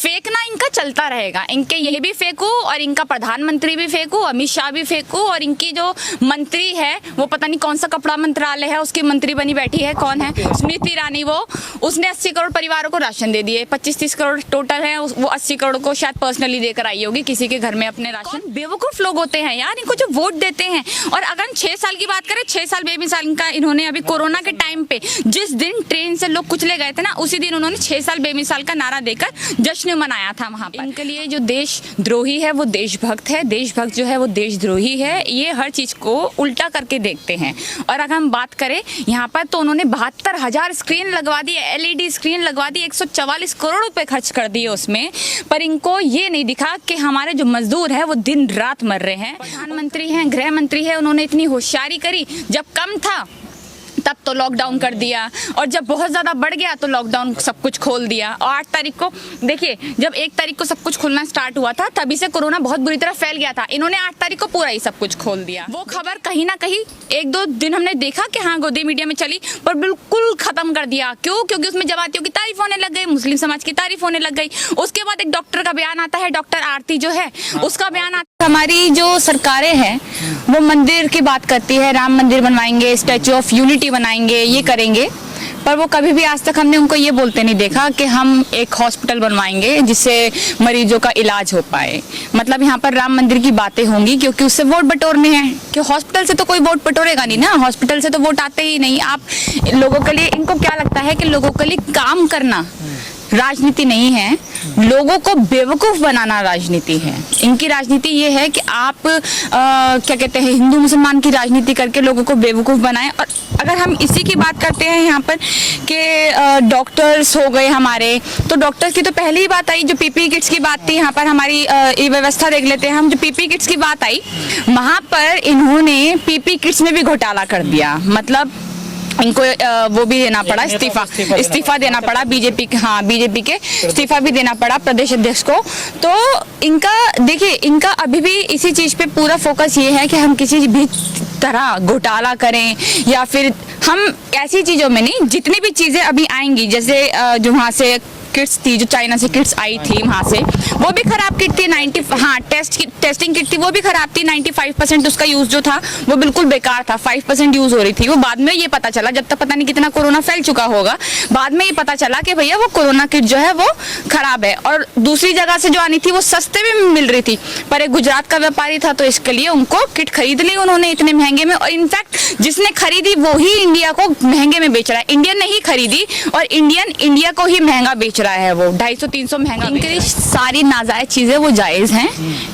फेंकना इनका चलता रहेगा। इनके ये भी फेंकू और इनका प्रधानमंत्री भी फेंकू, अमित शाह भी फेंकू, और इनकी जो मंत्री है वो पता नहीं कौन सा कपड़ा मंत्रालय है उसकी मंत्री बनी बैठी है, कौन है, स्मृति ईरानी, वो उसने 80 करोड़ परिवारों को राशन दे दिए। 25-30 करोड़ टोटल है, वो 80 करोड़ को शायद पर्सनली देकर आई होगी किसी के घर में अपने राशन। बेवकूफ लोग होते हैं यार, इनको जो वोट देते हैं। और अगर हम 6 साल की बात करें, 6 साल बेमिसाल का इन्होंने अभी कोरोना के टाइम पे जिस दिन ट्रेन से लोग कुचले गए थे ना, उसी दिन उन्होंने 6 साल बेमिसाल का नारा देकर जश्न मनाया था वहां पर। इनके लिए जो देशद्रोही है वो देशभक्त है, देशभक्त जो है वो देशद्रोही है। ये हर चीज को उल्टा करके देखते हैं। और अगर हम बात करें यहाँ पर, तो उन्होंने 72,000 स्क्रीन लगवा दी, LED स्क्रीन लगवा दी, 144 करोड़ रुपए खर्च कर दिए उसमें। पर इनको ये नहीं दिखा कि हमारे जो मजदूर है वो दिन रात मर रहे हैं। प्रधानमंत्री हैं, गृह मंत्री है, उन्होंने इतनी होशियारी करी, जब कम था तब तो लॉकडाउन कर दिया, और जब बहुत ज़्यादा बढ़ गया तो लॉकडाउन सब कुछ खोल दिया। और 8 तारीख को देखिए, जब 1 तारीख को सब कुछ खुलना स्टार्ट हुआ था तभी से कोरोना बहुत बुरी तरह फैल गया था। इन्होंने 8 तारीख को पूरा ही सब कुछ खोल दिया। वो खबर कहीं ना कहीं 1-2 दिन हमने देखा कि हाँ गोदी मीडिया में चली, पर बिल्कुल खत्म कर दिया। क्यों? क्योंकि उसमें जमातियों की तारीफ होने लग गई, मुस्लिम समाज की तारीफ होने लग गई। उसके बाद एक डॉक्टर का बयान आता है, डॉक्टर आरती जो है उसका बयान आता है। हमारी जो सरकारें हैं वो मंदिर की बात करती है, राम मंदिर बनवाएंगे, स्टैचू ऑफ यूनिटी बनाएंगे, ये करेंगे, पर वो कभी भी आज तक हमने उनको ये बोलते नहीं देखा कि हम एक हॉस्पिटल बनवाएंगे जिससे मरीजों का इलाज हो पाए। मतलब यहाँ पर राम मंदिर की बातें होंगी क्योंकि उससे वोट बटोरने हैं, कि हॉस्पिटल से तो कोई वोट बटोरेगा नहीं ना, हॉस्पिटल से तो वोट आते ही नहीं। आप लोगों के लिए, इनको क्या लगता है कि लोगों के लिए काम करना राजनीति नहीं है, लोगों को बेवकूफ बनाना राजनीति है। इनकी राजनीति ये है कि आप क्या कहते हैं, हिंदू मुसलमान की राजनीति करके लोगों को बेवकूफ बनाएं। और अगर हम इसी की बात करते हैं यहाँ पर कि डॉक्टर्स हो गए हमारे, तो डॉक्टर्स की तो पहले ही बात आई, जो PPE किट्स की बात थी यहाँ पर, हमारी ये व्यवस्था देख लेते हैं हम। जो PPE किट्स की बात आई, वहाँ पर इन्होंने PPE किट्स में भी घोटाला कर दिया। मतलब इनको वो भी देना पड़ा, इस्तीफा देना पड़ा, बीजेपी के इस्तीफा भी देना पड़ा प्रदेश अध्यक्ष को। तो इनका देखिए, इनका अभी भी इसी चीज पे पूरा फोकस ये है कि हम किसी भी तरह घोटाला करें, या फिर हम ऐसी चीजों में नहीं, जितनी भी चीजें अभी आएंगी, जैसे जो वहाँ से किट्स थी, जो चाइना से किट्स आई थी वहाँ से, वो भी खराब किट थी। टेस्टिंग किट थी, वो भी खराब थी। 95% उसका यूज जो था वो बिल्कुल बेकार था, 5% यूज हो रही थी। वो बाद में ये पता चला, जब तक पता नहीं कितना कोरोना फैल चुका होगा, बाद में ये पता चला कि भैया वो कोरोना किट जो है वो खराब है। और दूसरी जगह से जो आनी थी वो सस्ते में मिल रही थी, पर एक गुजरात का व्यापारी था तो इसके लिए उनको किट खरीद ली उन्होंने इतने महंगे में। और इनफैक्ट जिसने खरीदी वो ही इंडिया को महंगे में बेच रहा है। इंडियन ने ही खरीदी और इंडिया को ही महंगा बेच रहा है, वो 250-300 महंगा। इनके लिए सारी नाजायज चीजें वो जायज हैं,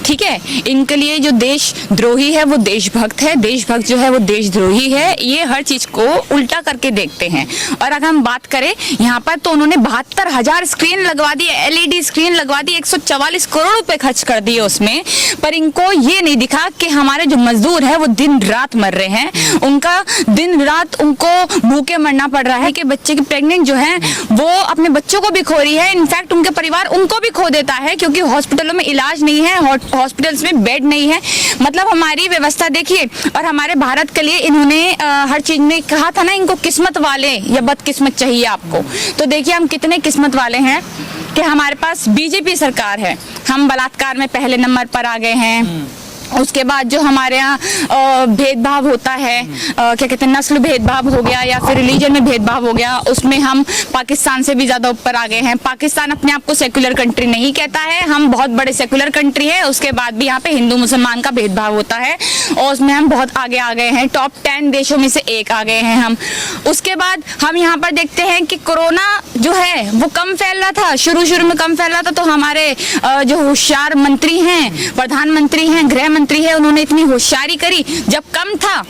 ठीक है। इनके लिए जो देशद्रोही है वो देशभक्त है, देशभक्त जो है वो देशद्रोही है। ये हर चीज को उल्टा करके देखते हैं। और अगर हम बात करें यहाँ पर, तो उन्होंने 72,000 स्क्रीन लगवा दी, LED स्क्रीन लगवा दी, 144 करोड़ रुपए खर्च कर दिए उसमें। पर इनको ये नहीं दिखा कि हमारे जो मजदूर है वो दिन रात मर रहे हैं, उनका दिन रात उनको भूखे मरना पड़ रहा है। कि बच्चे की प्रेग्नेंट जो है वो अपने बच्चों को भी खो रही है, इनफैक्ट उनके परिवार उनको भी खो देता है, क्योंकि हॉस्पिटलों में इलाज नहीं है, हॉस्पिटल्स में बेड नहीं है। मतलब हमारी व्यवस्था देखिए। और हमारे भारत के लिए इन्होंने हर चीज में कहा था ना, इनको किस्मत वाले या बदकिस्मत चाहिए आपको। तो देखिए हम कितने किस्मत वाले हैं कि हमारे पास बीजेपी सरकार है। हम बलात्कार में पहले नंबर पर आ गए हैं। उसके बाद जो हमारे यहाँ भेदभाव होता है, क्या कहते हैं, नस्ल भेदभाव हो गया या फिर रिलीजन में भेदभाव हो गया, उसमें हम पाकिस्तान से भी ज़्यादा ऊपर आ गए हैं। पाकिस्तान अपने आप को सेक्युलर कंट्री नहीं कहता है, हम बहुत बड़े सेक्युलर कंट्री है। उसके बाद भी यहाँ पे हिंदू मुसलमान का भेदभाव होता है और उसमें हम बहुत आगे आ गए हैं, टॉप 10 देशों में से एक आ गए हैं हम। उसके बाद हम यहाँ पर देखते हैं कि कोरोना जो है वो कम फैल रहा था, शुरू में कम फैल रहा था। तो हमारे जो होशियार मंत्री हैं, प्रधानमंत्री हैं, गृह मंत्री है, उन्होंने इतनी होशियारी करी, जब कम था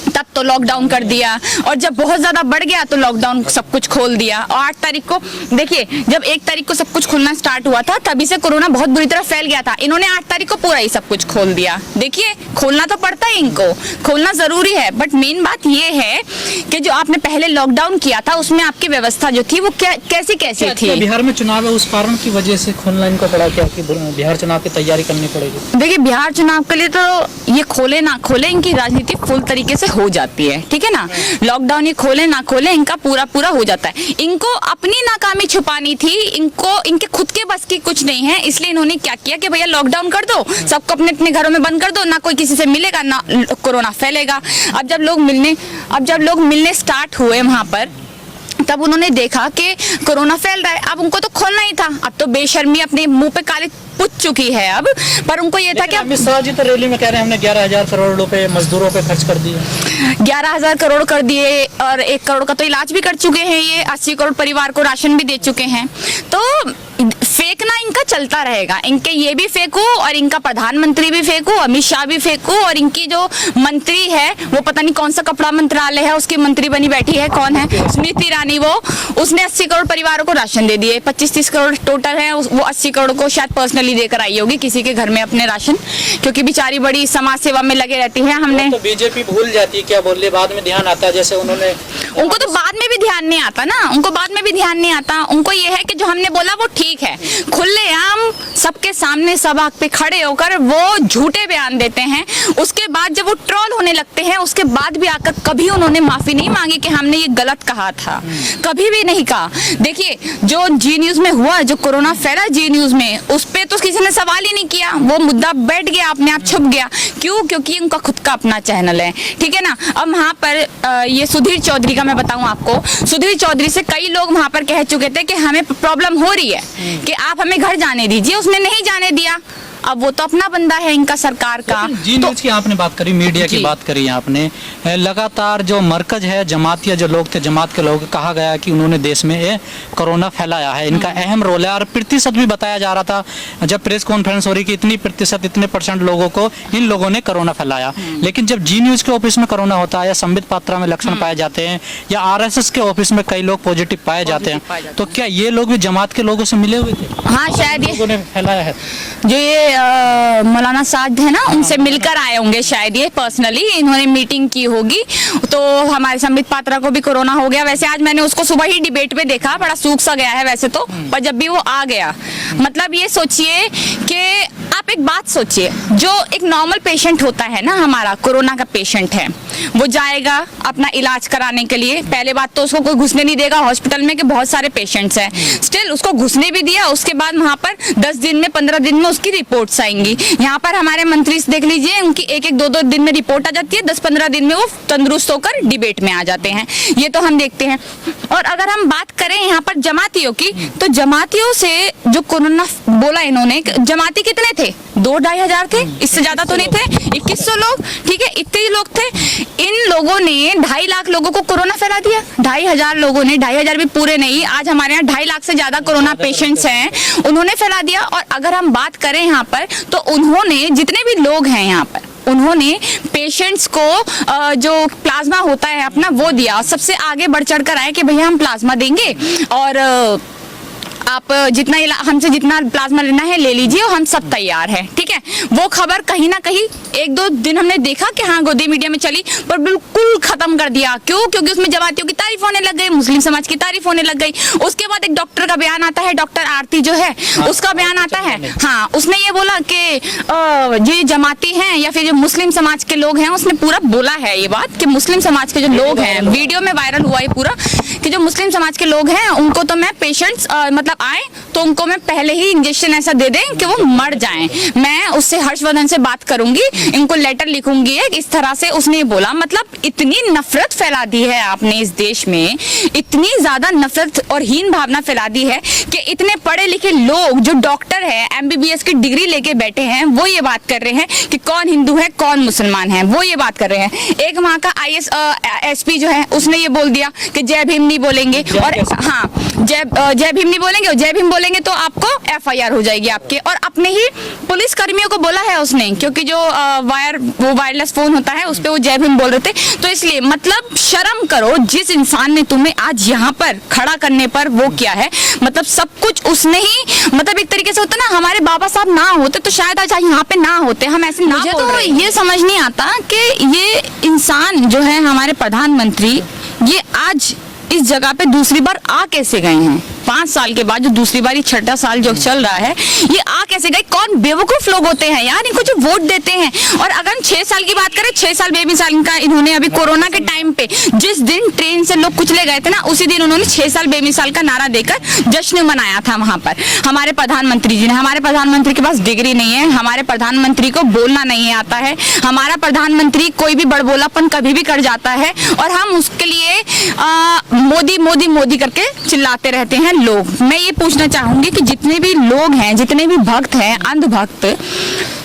तब तो लॉकडाउन कर दिया, और जब बहुत ज्यादा बढ़ गया तो लॉकडाउन सब कुछ खोल दिया। और 8 तारीख को देखिए, जब 1 तारीख को सब कुछ खुलना स्टार्ट हुआ था तभी से कोरोना बहुत बुरी तरह फैल गया था। इन्होंने 8 तारीख को पूरा ही सब कुछ खोल दिया। देखिए, खोलना तो पड़ता है, इनको खोलना जरूरी है, बट मेन बात ये है कि जो आपने पहले लॉकडाउन किया था उसमें आपकी व्यवस्था जो थी वो कैसी थी। बिहार में चुनाव है, उस कारण की वजह से खोलना इनको पड़ा क्या कि बिहार चुनाव की तैयारी करनी पड़ेगी? देखिए, बिहार चुनाव के लिए तो ये खोले ना खोले, इनकी राजनीति फुल तरीके से हो हो जाती है, ठीक है ना। लॉकडाउन ये खोले ना खोले, इनका पूरा पूरा हो जाता है। इनको अपनी नाकामी छुपानी थी, इनको इनके खुद के बस की कुछ नहीं है, इसलिए इन्होंने क्या किया कि भैया लॉकडाउन कर दो, सबको अपने अपने घरों में बंद कर दो, ना कोई किसी से मिलेगा ना कोरोना फैलेगा। अब जब लोग मिलने स्टार्ट हुए वहां पर, तब उन्होंने देखा कि कोरोना फैल रहा है। अब उनको तो खोलना ही था, अब तो बेशर्मी अपने मुंह पे काले पुत चुकी है अब, पर उनको ये था कि अमित शाह जी तो रैली में कह रहे हैं हमने 11,000 करोड़ रुपए मजदूरों पे खर्च कर दिए। 11,000 करोड़ कर दिए और 1 करोड़ का तो इलाज भी कर चुके हैं, ये 80 करोड़ परिवार को राशन भी दे चुके हैं। तो फेंकना इनका चलता रहेगा, इनके ये भी फेंकू और इनका प्रधानमंत्री भी फेंकू, अमित शाह भी फेंकू, और इनकी जो मंत्री है वो पता नहीं कौन सा कपड़ा मंत्रालय है उसकी मंत्री बनी बैठी है, कौन है, स्मृति ईरानी, वो उसने 80 करोड़ परिवारों को राशन दे दिए। 25-30 करोड़ टोटल है, वो 80 करोड़ को शायद पर्सनली देकर आई होगी किसी के घर में अपने राशन, क्योंकि बेचारी बड़ी समाज सेवा में लगे रहती है। हमने तो बीजेपी भूल जाती है, क्या बोल रही, बाद में ध्यान आता है, जैसे उन्होंने, उनको तो बाद में भी ध्यान नहीं आता ना, उनको बाद में भी ध्यान नहीं आता। उनको ये है कि जो हमने बोला वो ठीक है, खुलेआम सबके सामने सभा पे खड़े होकर वो झूठे बयान देते हैं। उसके बाद जब वो ट्रोल होने लगते हैं, उसके बाद भी आकर कभी उन्होंने माफी नहीं मांगी कि हमने ये गलत कहा था, कभी भी नहीं कहा। देखिए जो जी न्यूज में हुआ, जो कोरोना फैला जी न्यूज में, उस पे तो किसी ने सवाल ही नहीं किया, वो मुद्दा बैठ गया, अपने आप छुप गया। क्यों? क्योंकि उनका खुद का अपना चैनल है, ठीक है ना। अब वहां पर ये सुधीर चौधरी का मैं बताऊं आपको, सुधीर चौधरी से कई लोग वहां पर कह चुके थे कि हमें प्रॉब्लम हो रही है कि आप हमें घर जाने दीजिए, उसने नहीं जाने दिया। अब वो तो अपना बंदा है इनका सरकार का। जी न्यूज की आपने बात करी, मीडिया की बात करी आपने, लगातार जो मरकज है जमातिया जो लोग थे, जमात के लोग, कहा गया कि उन्होंने देश में ये कोरोना फैलाया है, इनका अहम रोल है, और प्रतिशत भी बताया जा रहा था जब प्रेस कॉन्फ्रेंस हो रही कि इतनी प्रतिशत, इतने % लोगों को इन लोगों ने कोरोना फैलाया। लेकिन जब जी न्यूज के ऑफिस में कोरोना होता है, या संबित पात्रा में लक्षण पाए जाते हैं, या RSS के ऑफिस में कई लोग पॉजिटिव पाए जाते हैं, तो क्या ये लोग भी जमात के लोगों से मिले हुए थे? हाँ, शायद ये लोगों ने फैलाया है, जो ये मौलाना साद है ना, उनसे मिलकर आए होंगे शायद, ये पर्सनली इन्होंने मीटिंग की होगी। तो हमारे संबित पात्रा को भी कोरोना हो गया। वैसे आज मैंने उसको सुबह ही डिबेट पे देखा, बड़ा सूख सा गया है वैसे तो, पर जब भी वो आ गया, मतलब ये सोचिए कि आप एक बात सोचिए, जो एक नॉर्मल पेशेंट होता है ना, हमारा कोरोना का पेशेंट है, वो जाएगा अपना इलाज कराने के लिए, पहले बात तो उसको कोई घुसने नहीं देगा हॉस्पिटल में, कि बहुत सारे पेशेंट्स हैं, स्टिल उसको घुसने भी दिया। उसके बाद वहां पर 10 दिन में, 15 दिन में उसकी रिपोर्ट्स आएंगी। यहाँ पर हमारे मंत्री देख लीजिए, उनकी 1-1, 2-2 दिन में रिपोर्ट आ जाती है, 10-15 दिन में वो तंदुरुस्त होकर डिबेट में आ जाते हैं। ये तो हम देखते हैं। और अगर हम बात करें यहाँ पर जमातियों की, तो जमातियों से जो कोरोना बोला इन्होंने, जमाती कितने थे? 2-2.5 हजार थे, इससे ज्यादा तो नहीं थे, 2100 लोग, ठीक है, इतने ही लोग थे। इन लोगों ने 2.5 लाख लोगों को कोरोना फैला दिया। 2.5 हजार लोगों ने, 2.5 हजार भी पूरे नहीं, आज हमारे यहाँ 2.5 लाख से ज्यादा कोरोना पेशेंट्स हैं, उन्होंने फैला दिया। और अगर हम बात करें यहाँ पर, तो उन्होंने, जितने भी लोग हैं यहाँ पर, उन्होंने पेशेंट्स को जो प्लाज्मा होता है अपना वो दिया, सबसे आगे बढ़ चढ़ कर आए कि भैया हम प्लाज्मा देंगे और आप हमसे जितना प्लाज्मा लेना है ले लीजिए और हम सब तैयार हैं, ठीक है। वो खबर कहीं ना कहीं 1-2 दिन हमने देखा कि हाँ गोदी मीडिया में चली, पर बिल्कुल खत्म कर दिया। क्यों? क्योंकि उसमें जमातियों की तारीफ होने लग गई, मुस्लिम समाज की तारीफ होने लग गई। उसके बाद एक डॉक्टर का बयान आता है, डॉक्टर आरती जो है, उसका बयान आता है, हाँ, उसने ये बोला कि ये जमाती हैं या फिर जो मुस्लिम समाज के लोग हैं, उसने पूरा बोला है ये बात कि मुस्लिम समाज के जो लोग हैं, वीडियो में वायरल हुआ ये पूरा, कि जो मुस्लिम समाज के लोग हैं उनको तो मैं पेशेंट्स मतलब आए तो उनको मैं पहले ही इंजेक्शन ऐसा दे दें कि वो मर जाएं। मैं उससे हर्षवर्धन से बात करूंगी, इनको लेटर लिखूंगी एक, इस तरह से उसने बोला। मतलब इतनी नफरत फैला दी है आपने इस देश में, इतनी ज्यादा नफरत और हीन भावना फैला दी है कि इतने पढ़े लिखे लोग जो डॉक्टर है, MBBS की डिग्री लेके बैठे हैं, वो ये बात कर रहे हैं कि कौन हिंदू है कौन मुसलमान है, वो ये बात कर रहे हैं। एक वहाँ का IS SP जो है, उसने ये बोल दिया कि जय भीम नहीं बोलेंगे, और हाँ जय भीम नहीं बोलेंगे, और जय भीम बोलेंगे तो आपको FIR हो जाएगी आपके। और अपने ही पुलिस कर्मियों को बोला है उसने, क्योंकि जो वो वायरलेस फोन होता है उस पे वो जय भीम बोल रहे थे, तो इसलिए मतलब शर्म करो, जिस इंसान ने तुम्हें आज यहाँ पर खड़ा करने पर वो किया है, मतलब सब कुछ उसने ही, मतलब एक तरीके से होता ना, हमारे बाबा साहब ना होते तो शायद आज यहाँ पे ना होते, हम ऐसे ना। मुझे तो ये समझ नहीं आता कि ये इंसान जो है हमारे प्रधानमंत्री, ये आज इस जगह पे दूसरी बार आ कैसे गए हैं, 5 साल के बाद जो दूसरी बार, ये छठा साल जो चल रहा है, ये आ कैसे गए? कौन बेवकूफ लोग होते हैं यार, इनको जो वोट देते हैं। और अगर हम 6 साल की बात करें, 6 साल बेमिसाल का इन्होंने अभी कोरोना के टाइम पे जिस दिन ट्रेन से लोग कुचले गए थे ना, उसी दिन उन्होंने 6 साल बेमिसाल का नारा देकर जश्न मनाया था वहां पर। हमारे प्रधानमंत्री जी ने, हमारे प्रधानमंत्री के पास डिग्री नहीं है, हमारे प्रधानमंत्री को बोलना नहीं आता है, हमारा प्रधानमंत्री कोई भी बड़बोलापन कभी भी कर जाता है, और हम उसके लिए मोदी मोदी मोदी करके चिल्लाते रहते हैं लोग। मैं ये पूछना चाहूंगी कि जितने भी लोग हैं, जितने भी भक्त हैं, अंधभक्त,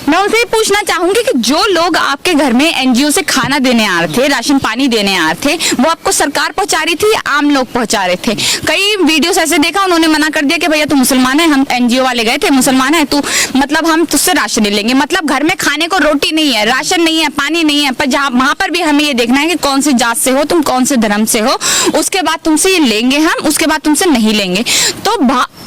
मैं उनसे ये पूछना चाहूंगी कि जो लोग आपके घर में एनजीओ से खाना देने आ रहे थे, राशन पानी देने आ रहे थे, वो आपको सरकार पहुंचा रही थी या आम लोग पहुंचा रहे थे? कई वीडियोस ऐसे देखा, उन्होंने मना कर दिया कि भैया तू मुसलमान है, हम एनजीओ वाले गए थे, मुसलमान है तू, मतलब हम तुझसे राशन ले लेंगे। मतलब घर में खाने को रोटी नहीं है, राशन नहीं है, पानी नहीं है, पर जहाँ वहां पर भी हमें ये देखना है कि कौन सी जात से हो तुम, कौन से धर्म से हो, उसके बाद तुमसे ये लेंगे हम, उसके बाद तुमसे नहीं लेंगे। तो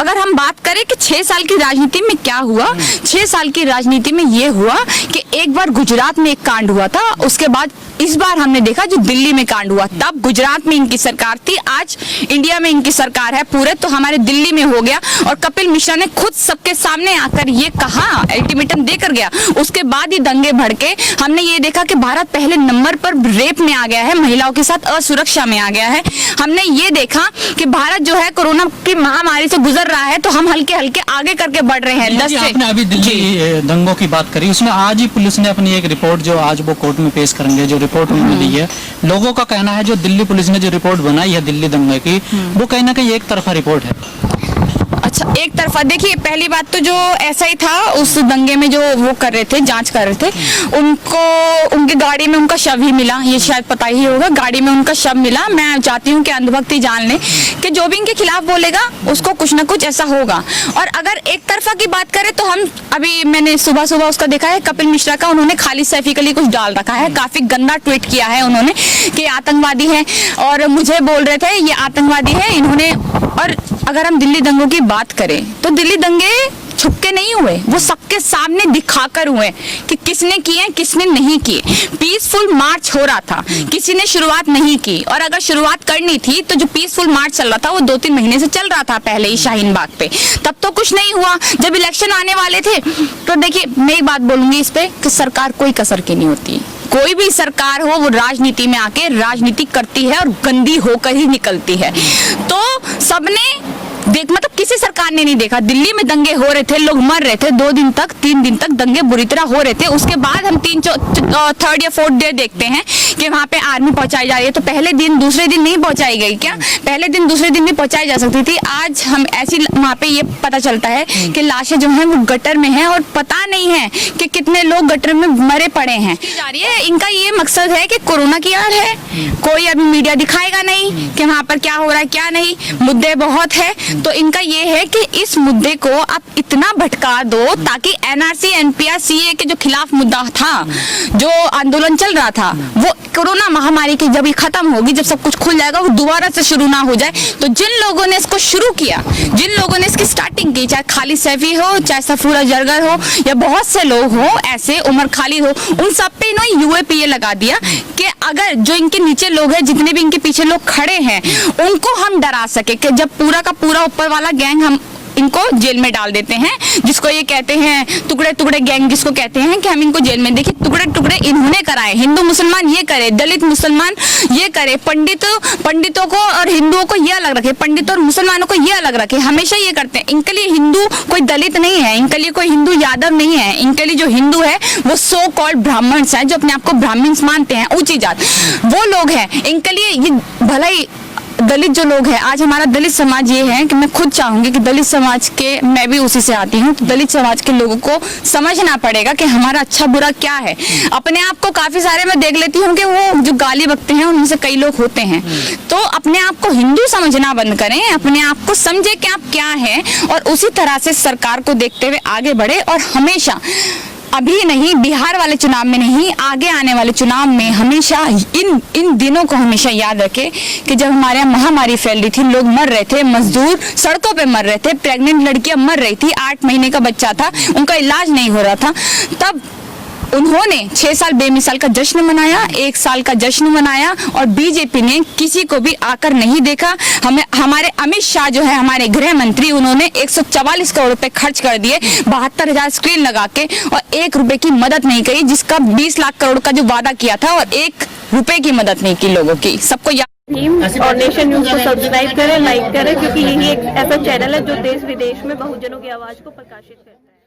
अगर हम बात करें कि 6 साल की राजनीति में क्या हुआ, 6 साल की राजनीति में ये हुआ कि एक बार गुजरात में एक कांड हुआ था, उसके बाद इस बार हमने देखा जो दिल्ली में कांड हुआ, तब गुजरात में इनकी सरकार थी, आज इंडिया में इनकी सरकार है पूरे, तो हमारे दिल्ली में हो गया। और कपिल मिश्रा ने खुद सबके सामने आकर ये कहा, अल्टीमेटम देकर गया, उसके बाद ही दंगे भड़के। हमने ये देखा कि भारत पहले नंबर पर रेप में आ गया है, महिलाओं के साथ असुरक्षा में आ गया है। हमने ये देखा कि भारत जो है कोरोना की महामारी से गुजर रहा है, तो हम हल्के हल्के आगे करके बढ़ रहे हैं। आपने अभी दिल्ली दंगों की बात करी, उसमें आज ही पुलिस ने अपनी एक रिपोर्ट जो आज वो कोर्ट में पेश करेंगे, जो रिपोर्ट उन्होंने दी है, लोगों का कहना है जो दिल्ली पुलिस ने जो रिपोर्ट बनाई है दिल्ली दंगे की, वो कहीं ना कहीं एक तरफा रिपोर्ट है। अच्छा, एक तरफा? देखिए, पहली बात तो जो ऐसा ही था, उस दंगे में जो वो कर रहे थे, जांच कर रहे थे, उनको उनकी गाड़ी में उनका शव ही मिला, ये शायद पता ही होगा, गाड़ी में उनका शव मिला। मैं चाहती हूँ कि अंधभक्ति जान ले कि जो भी इनके खिलाफ बोलेगा उसको कुछ ना कुछ ऐसा होगा। और अगर एक तरफा की बात करें तो हम अभी मैंने सुबह सुबह उसका देखा है, कपिल मिश्रा का, उन्होंने खालिद सैफी के लिए कुछ डाल रखा है, काफी गंदा ट्वीट किया है उन्होंने कि आतंकवादी है, और मुझे बोल रहे थे ये आतंकवादी है इन्होंने। और अगर हम दिल्ली दंगों की बात करें तो दिल्ली दंगे छुपके नहीं हुए, वो सबके सामने दिखाकर हुए कि किसने किए किसने नहीं किए। पीसफुल मार्च हो रहा था, किसी ने शुरुआत नहीं की, और अगर शुरुआत करनी थी तो जो पीसफुल मार्च चल रहा था वो 2-3 महीने से चल रहा था पहले ही शाहीन बाग पे, तब तो कुछ नहीं हुआ। जब इलेक्शन आने वाले थे तो देखिए, मैं एक बात बोलूंगी इस पे कि सरकार कोई कसर की नहीं होती, कोई भी सरकार हो वो राजनीति में आके राजनीति करती है और गंदी होकर ही निकलती है। तो सबने मतलब किसी सरकार ने नहीं देखा, दिल्ली में दंगे हो रहे थे, लोग मर रहे थे, 2 दिन तक 3 दिन तक दंगे बुरी तरह हो रहे थे। उसके बाद हम 3rd या 4th डे देखते हैं कि वहां पे आर्मी पहुंचाई जा रही है। तो पहले दिन दूसरे दिन नहीं पहुंचाई गई क्या? पहले दिन दूसरे दिन भी पहुंचाई जा सकती थी। आज हम ऐसी वहां पे ये पता चलता है कि लाशें जो है वो गटर में है, और पता नहीं है कि कितने लोग गटर में मरे पड़े हैं। जा रही है, इनका ये मकसद है कि कोरोना की आड़ है, कोई अभी मीडिया दिखाएगा नहीं कि वहां पर क्या हो रहा है क्या नहीं, मुद्दे बहुत है। तो इनका ये है कि इस मुद्दे को आप इतना भटका दो ताकि एनआरसी एनपीआर सीए के जो खिलाफ मुद्दा था, जो आंदोलन चल रहा था, वो कोरोना महामारी की जब ये खत्म होगी, जब सब कुछ खुल जाएगा, वो दोबारा से शुरू ना हो जाए। तो जिन लोगों ने इसको शुरू किया, जिन लोगों ने इसकी स्टार्टिंग की, चाहे खालिद सैफी हो, चाहे सफूरा जरगर हो, या बहुत से लोग हो ऐसे, उमर खालिद हो, उन सब पे इन्होंने यूएपीए लगा दिया कि अगर जो इनके नीचे लोग हैं, जितने भी इनके पीछे लोग खड़े हैं, उनको हम डरा सके कि जब पूरा का पूरा ऊपर वाला गैंग हम इनको जेल में डाल देते हैं, जिसको ये कहते हैं टुकड़े टुकड़े गैंग, जिसको कहते हैं कि हम इनको जेल में, देखिए टुकड़े टुकड़े इन्होंने कराए, हिंदू मुसलमान ये करे, दलित मुसलमान ये करे, पंडितों को और हिंदुओं को ये अलग रखे, पंडितों और मुसलमानों को ये अलग रखे, हमेशा ये करते हैं। इनके लिए हिंदू कोई दलित नहीं है, इनके लिए कोई हिंदू यादव नहीं है, इनके लिए जो हिंदू है वो सो कॉल्ड ब्राह्मण्स है, जो अपने आप को ब्राह्मण्स मानते हैं, ऊंची जात, वो लोग हैं। इनके लिए ये भला ही दलित जो लोग हैं, आज हमारा दलित समाज ये है कि मैं खुद चाहूंगी कि दलित समाज के, मैं भी उसी से आती हूँ, तो दलित समाज के लोगों को समझना पड़ेगा कि हमारा अच्छा बुरा क्या है। अपने आप को काफी सारे मैं देख लेती हूँ कि वो जो गाली बकते हैं उनमें से कई लोग होते हैं, तो अपने आप को हिंदू समझना बंद करें, अपने आप को समझे कि आप क्या है, और उसी तरह से सरकार को देखते हुए आगे बढ़े। और हमेशा, अभी नहीं, बिहार वाले चुनाव में नहीं, आगे आने वाले चुनाव में हमेशा इन दिनों को हमेशा याद रखे कि जब हमारे यहाँ महामारी फैल रही थी, लोग मर रहे थे, मजदूर सड़कों पे मर रहे थे, प्रेग्नेंट लड़कियां मर रही थी, 8 महीने का बच्चा था, उनका इलाज नहीं हो रहा था, तब उन्होंने 6 साल बेमिसाल का जश्न मनाया, 1 साल का जश्न मनाया और बीजेपी ने किसी को भी आकर नहीं देखा। हमारे अमित शाह जो है हमारे गृह मंत्री, उन्होंने 144 करोड़ रुपए खर्च कर दिए 72,000 स्क्रीन लगा के और 1 रुपए की मदद नहीं करी, जिसका 20 लाख करोड़ का जो वादा किया था और 1 रुपए की मदद नहीं की लोगों की। सबको और नेशन न्यूज को सब्सक्राइब करें, लाइक करें, क्योंकि यही एक ऐसा चैनल है जो देश विदेश में बहुजनों की आवाज को प्रकाशित करता है।